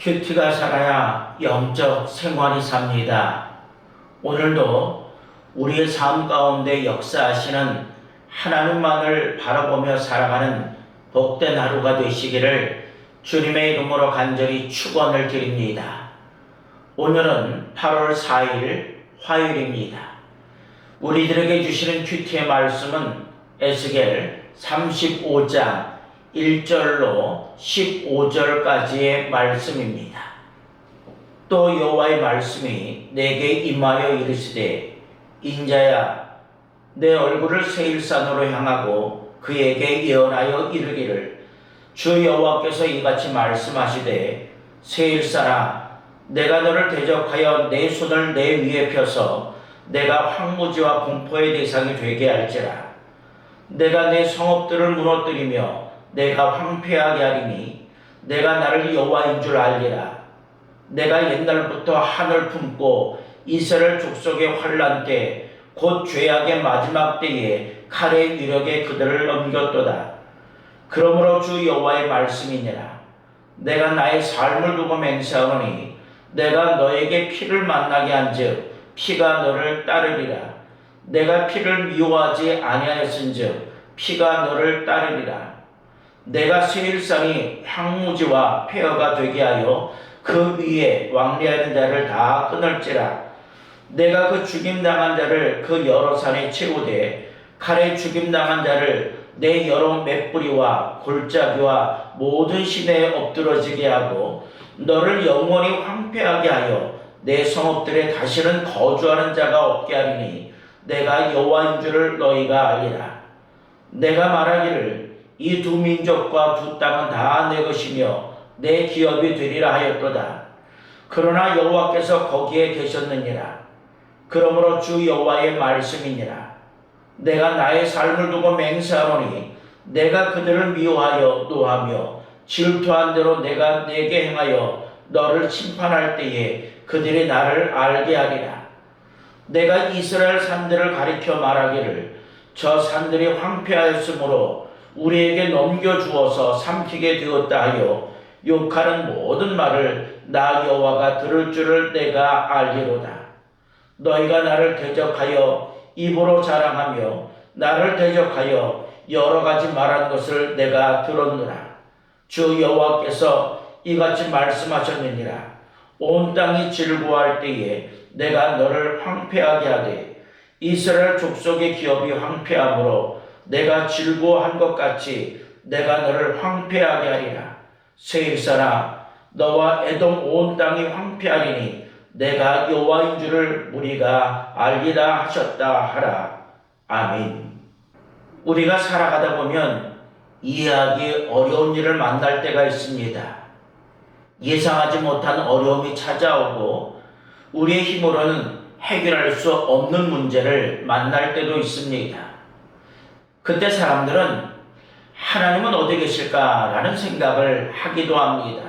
큐티가 살아야 영적 생활이 삽니다. 오늘도 우리의 삶 가운데 역사하시는 하나님만을 바라보며 살아가는 복된 하루가 되시기를 주님의 이름으로 간절히 축원을 드립니다. 오늘은 8월 4일 화요일입니다. 우리들에게 주시는 큐티의 말씀은 에스겔 35장 1절로 15절까지의 말씀입니다. 또 여호와의 말씀이 내게 임하여 이르시되 인자야 내 얼굴을 세일산으로 향하고 그에게 예언하여 이르기를 주 여호와께서 이같이 말씀하시되 세일산아 내가 너를 대적하여 내 손을 내 위에 펴서 내가 황무지와 공포의 대상이 되게 할지라. 내가 내 성읍들을 무너뜨리며 내가 황폐하게 하리니 내가 나를 여호와인 줄 알리라. 내가 옛날부터 한을 품고 이스라엘 족속의 환난 때 곧 죄악의 마지막 때에 칼의 위력에 그들을 넘겼도다. 그러므로 주 여호와의 말씀이니라. 내가 나의 삶을 두고 맹세하노니 내가 너에게 피를 만나게 한즉 피가 너를 따르리라. 내가 피를 미워하지 아니하였은즉 피가 너를 따르리라. 내가 세일산이 황무지와 폐허가 되게 하여 그 위에 왕래하는 자를 다 끊을지라. 내가 그 죽임당한 자를 그 여러 산에 채우되 칼에 죽임당한 자를 내 여러 맷뿌리와 골짜기와 모든 시내에 엎드러지게 하고 너를 영원히 황폐하게 하여 내 성읍들에 다시는 거주하는 자가 없게 하리니 내가 여호와인 줄을 너희가 알리라. 내가 말하기를 이 두 민족과 두 땅은 다 내 것이며 내 기업이 되리라 하였도다. 그러나 여호와께서 거기에 계셨느니라. 그러므로 주 여호와의 말씀이니라. 내가 나의 삶을 두고 맹세하노니 내가 그들을 미워하여 노하며 질투한 대로 내가 내게 행하여 너를 심판할 때에 그들이 나를 알게 하리라. 내가 이스라엘 산들을 가리켜 말하기를 저 산들이 황폐하였으므로 우리에게 넘겨주어서 삼키게 되었다 하여 욕하는 모든 말을 나 여호와가 들을 줄을 내가 알리로다. 너희가 나를 대적하여 입으로 자랑하며 나를 대적하여 여러 가지 말한 것을 내가 들었노라. 주 여호와께서 이같이 말씀하셨느니라. 온 땅이 즐거워할 때에 내가 너를 황폐하게 하되 이스라엘 족속의 기업이 황폐하므로 내가 즐거워한 것 같이 내가 너를 황폐하게 하리라. 세일산아 너와 에돔 온 땅이 황폐하리니 내가 여호와인 줄을 우리가 알리라 하셨다 하라. 아멘. 우리가 살아가다 보면 이해하기 어려운 일을 만날 때가 있습니다. 예상하지 못한 어려움이 찾아오고 우리의 힘으로는 해결할 수 없는 문제를 만날 때도 있습니다. 그때 사람들은 하나님은 어디 계실까라는 생각을 하기도 합니다.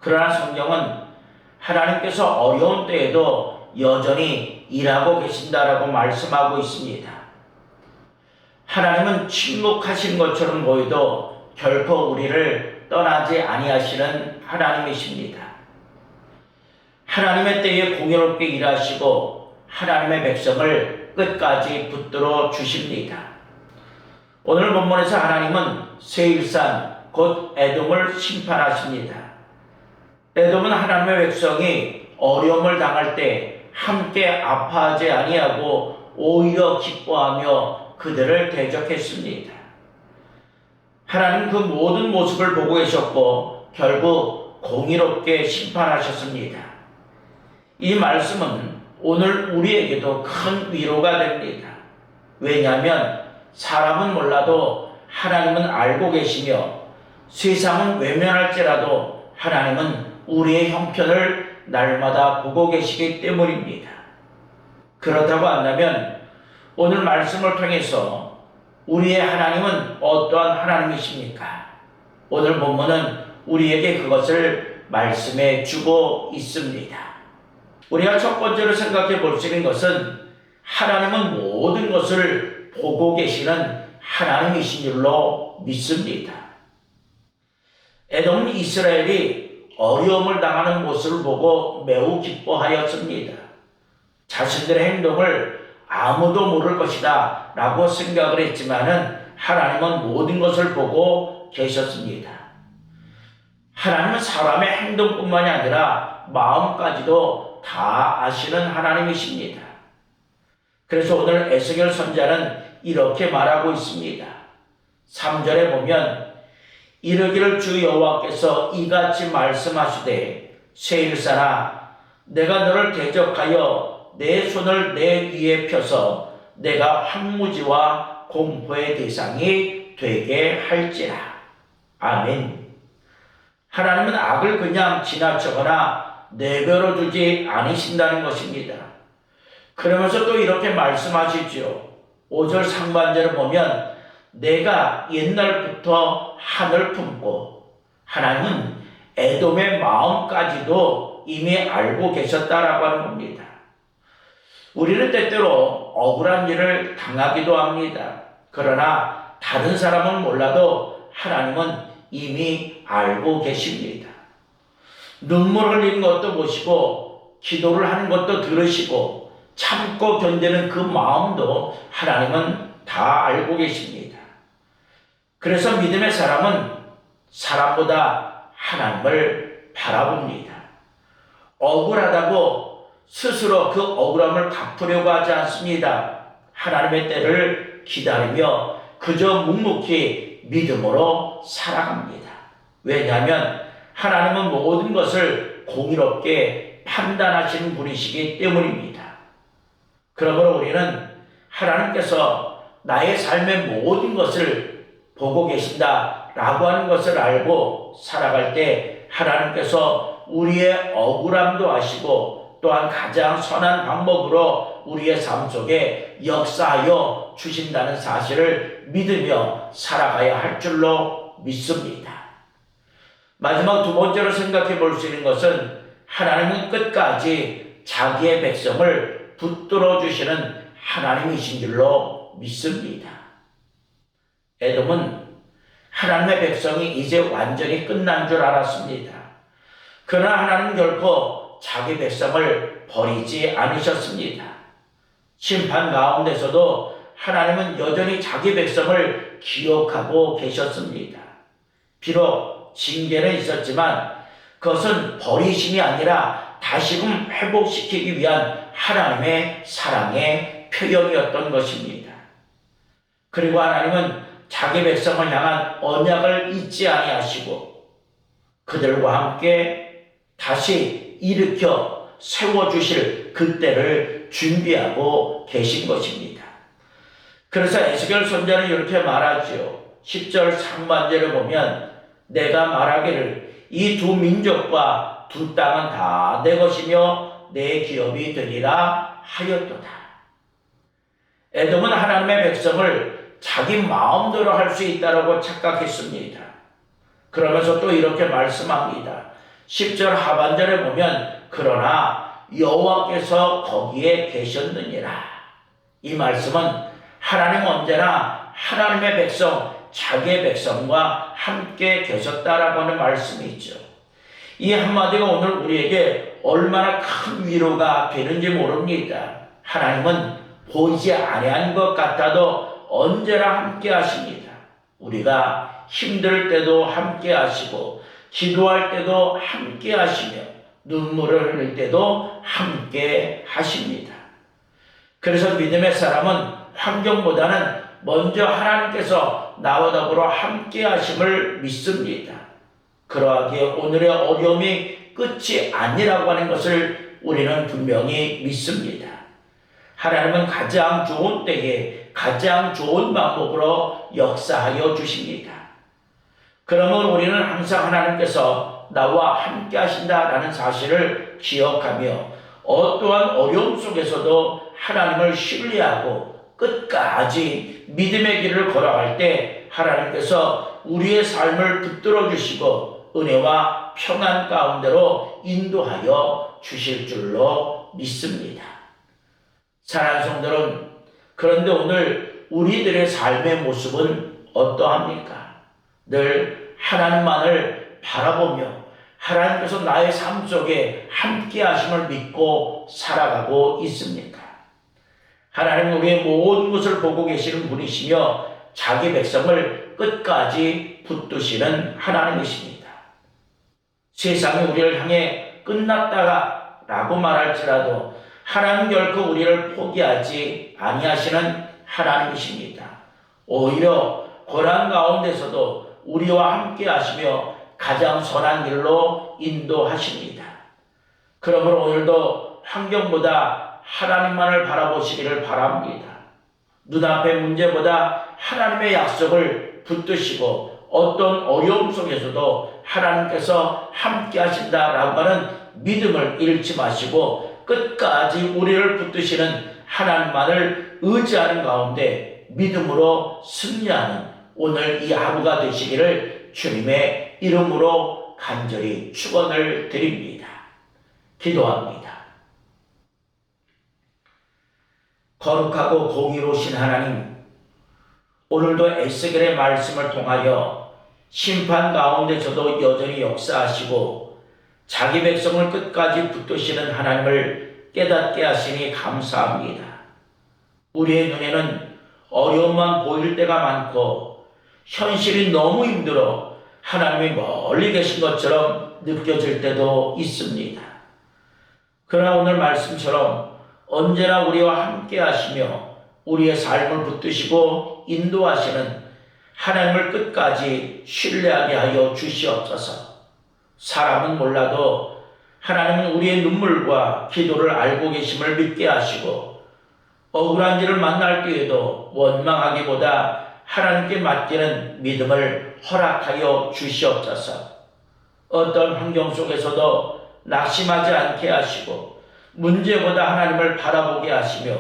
그러나 성경은 하나님께서 어려운 때에도 여전히 일하고 계신다라고 말씀하고 있습니다. 하나님은 침묵하신 것처럼 보여도 결코 우리를 떠나지 아니하시는 하나님이십니다. 하나님의 때에 공의롭게 일하시고 하나님의 백성을 끝까지 붙들어 주십니다. 오늘 본문에서 하나님은 세일산 곧 에돔을 심판하십니다. 에돔은 하나님의 백성이 어려움을 당할 때 함께 아파하지 아니하고 오히려 기뻐하며 그들을 대적했습니다. 하나님 그 모든 모습을 보고 계셨고 결국 공의롭게 심판하셨습니다. 이 말씀은 오늘 우리에게도 큰 위로가 됩니다. 왜냐하면 사람은 몰라도 하나님은 알고 계시며 세상은 외면할지라도 하나님은 우리의 형편을 날마다 보고 계시기 때문입니다. 그렇다고 한다면 오늘 말씀을 통해서 우리의 하나님은 어떠한 하나님이십니까? 오늘 본문은 우리에게 그것을 말씀해 주고 있습니다. 우리가 첫 번째로 생각해 볼 수 있는 것은 하나님은 모든 것을 보고 계시는 하나님이신 줄로 믿습니다. 에돔은 이스라엘이 어려움을 당하는 모습을 보고 매우 기뻐하였습니다. 자신들의 행동을 아무도 모를 것이다 라고 생각을 했지만은 하나님은 모든 것을 보고 계셨습니다. 하나님은 사람의 행동뿐만이 아니라 마음까지도 다 아시는 하나님이십니다. 그래서 오늘 에스겔 선지자는 이렇게 말하고 있습니다. 3절에 보면 이르기를 주 여호와께서 이같이 말씀하시되 세일사나 내가 너를 대적하여 내 손을 내 위에 펴서 내가 황무지와 공포의 대상이 되게 할지라. 아멘. 하나님은 악을 그냥 지나치거나 내버려 두지 않으신다는 것입니다. 그러면서 또 이렇게 말씀하시죠. 5절 상반절을 보면 내가 옛날부터 하늘 품고, 하나님은 에돔의 마음까지도 이미 알고 계셨다라고 하는 겁니다. 우리는 때때로 억울한 일을 당하기도 합니다. 그러나 다른 사람은 몰라도 하나님은 이미 알고 계십니다. 눈물 흘리는 것도 보시고 기도를 하는 것도 들으시고 참고 견디는 그 마음도 하나님은 다 알고 계십니다. 그래서 믿음의 사람은 사람보다 하나님을 바라봅니다. 억울하다고 스스로 그 억울함을 갚으려고 하지 않습니다. 하나님의 때를 기다리며 그저 묵묵히 믿음으로 살아갑니다. 왜냐하면 하나님은 모든 것을 공의롭게 판단하시는 분이시기 때문입니다. 그러므로 우리는 하나님께서 나의 삶의 모든 것을 보고 계신다라고 하는 것을 알고 살아갈 때 하나님께서 우리의 억울함도 아시고 또한 가장 선한 방법으로 우리의 삶 속에 역사하여 주신다는 사실을 믿으며 살아가야 할 줄로 믿습니다. 마지막 두 번째로 생각해 볼 수 있는 것은 하나님은 끝까지 자기의 백성을 붙들어 주시는 하나님이신 줄로 믿습니다. 에돔은 하나님의 백성이 이제 완전히 끝난 줄 알았습니다. 그러나 하나님은 결코 자기 백성을 버리지 않으셨습니다. 심판 가운데서도 하나님은 여전히 자기 백성을 기억하고 계셨습니다. 비록 징계는 있었지만 그것은 버리심이 아니라 다시금 회복시키기 위한 하나님의 사랑의 표현이었던 것입니다. 그리고 하나님은 자기 백성을 향한 언약을 잊지 아니하시고 그들과 함께 다시 일으켜 세워주실 그때를 준비하고 계신 것입니다. 그래서 에스겔 선지자는 이렇게 말하지요. 10절 상반절을 보면 내가 말하기를 이 두 민족과 두 땅은 다 내 것이며 내 기업이 되리라 하였도다. 에돔은 하나님의 백성을 자기 마음대로 할 수 있다고 착각했습니다. 그러면서 또 이렇게 말씀합니다. 10절 하반절에 보면 그러나 여호와께서 거기에 계셨느니라. 이 말씀은 하나님 언제나 하나님의 백성, 자기의 백성과 함께 계셨다라고 하는 말씀이죠. 이 한마디가 오늘 우리에게 얼마나 큰 위로가 되는지 모릅니다. 하나님은 보이지 아니한 것 같아도 언제나 함께 하십니다. 우리가 힘들 때도 함께 하시고 기도할 때도 함께 하시며 눈물을 흘릴 때도 함께 하십니다. 그래서 믿음의 사람은 환경보다는 먼저 하나님께서 나와 더불어 함께 하심을 믿습니다. 그러하기에 오늘의 어려움이 끝이 아니라고 하는 것을 우리는 분명히 믿습니다. 하나님은 가장 좋은 때에 가장 좋은 방법으로 역사하여 주십니다. 그러면 우리는 항상 하나님께서 나와 함께 하신다라는 사실을 기억하며 어떠한 어려움 속에서도 하나님을 신뢰하고 끝까지 믿음의 길을 걸어갈 때 하나님께서 우리의 삶을 붙들어 주시고 은혜와 평안 가운데로 인도하여 주실 줄로 믿습니다. 사랑하는 성도는 그런데 오늘 우리들의 삶의 모습은 어떠합니까? 늘 하나님만을 바라보며 하나님께서 나의 삶 속에 함께 하심을 믿고 살아가고 있습니까? 하나님은 우리의 모든 것을 보고 계시는 분이시며 자기 백성을 끝까지 붙드시는 하나님이십니다. 세상이 우리를 향해 끝났다라고 말할지라도 하나님 결코 우리를 포기하지 아니하시는 하나님이십니다. 오히려 고난 가운데서도 우리와 함께 하시며 가장 선한 길로 인도하십니다. 그러므로 오늘도 환경보다 하나님만을 바라보시기를 바랍니다. 눈앞의 문제보다 하나님의 약속을 붙드시고 어떤 어려움 속에서도 하나님께서 함께 하신다라고 하는 믿음을 잃지 마시고 끝까지 우리를 붙드시는 하나님만을 의지하는 가운데 믿음으로 승리하는 오늘 이 하루가 되시기를 주님의 이름으로 간절히 축원을 드립니다. 기도합니다. 거룩하고 공의로우신 하나님, 오늘도 에스겔의 말씀을 통하여 심판 가운데서도 여전히 역사하시고 자기 백성을 끝까지 붙드시는 하나님을 깨닫게 하시니 감사합니다. 우리의 눈에는 어려움만 보일 때가 많고 현실이 너무 힘들어 하나님이 멀리 계신 것처럼 느껴질 때도 있습니다. 그러나 오늘 말씀처럼 언제나 우리와 함께 하시며 우리의 삶을 붙드시고 인도하시는 하나님을 끝까지 신뢰하게 하여 주시옵소서. 사람은 몰라도 하나님은 우리의 눈물과 기도를 알고 계심을 믿게 하시고 억울한 일을 만날 때에도 원망하기보다 하나님께 맡기는 믿음을 허락하여 주시옵소서. 어떤 환경 속에서도 낙심하지 않게 하시고 문제보다 하나님을 바라보게 하시며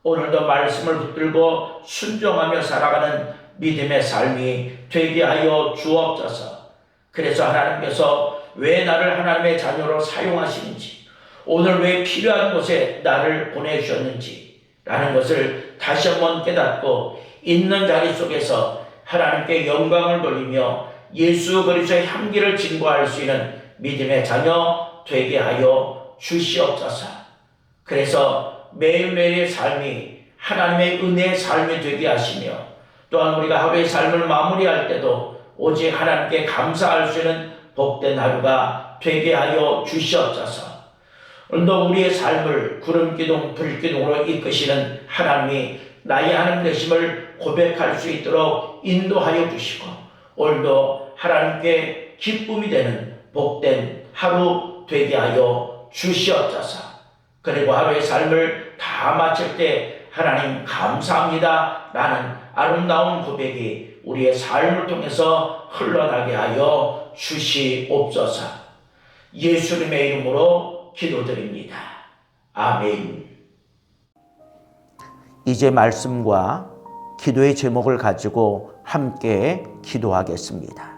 오늘도 말씀을 붙들고 순종하며 살아가는 믿음의 삶이 되게 하여 주옵소서. 그래서 하나님께서 왜 나를 하나님의 자녀로 사용하시는지, 오늘 왜 필요한 곳에 나를 보내주셨는지 라는 것을 다시 한번 깨닫고 있는 자리 속에서 하나님께 영광을 돌리며 예수 그리스도의 향기를 증거할 수 있는 믿음의 자녀 되게 하여 주시옵소서. 그래서 매일매일의 삶이 하나님의 은혜의 삶이 되게 하시며 또한 우리가 하루의 삶을 마무리할 때도 오직 하나님께 감사할 수 있는 복된 하루가 되게 하여 주시옵소서. 오늘도 우리의 삶을 구름기둥 불기둥으로 이끄시는 하나님이 나의 하나님 되심을 고백할 수 있도록 인도하여 주시고 오늘도 하나님께 기쁨이 되는 복된 하루 되게 하여 주시옵소서. 그리고 하루의 삶을 다 마칠 때 하나님 감사합니다 라는 아름다운 고백이 우리의 삶을 통해서 흘러나게 하여 주시옵소서. 예수님의 이름으로 기도드립니다. 아멘. 이제 말씀과 기도의 제목을 가지고 함께 기도하겠습니다.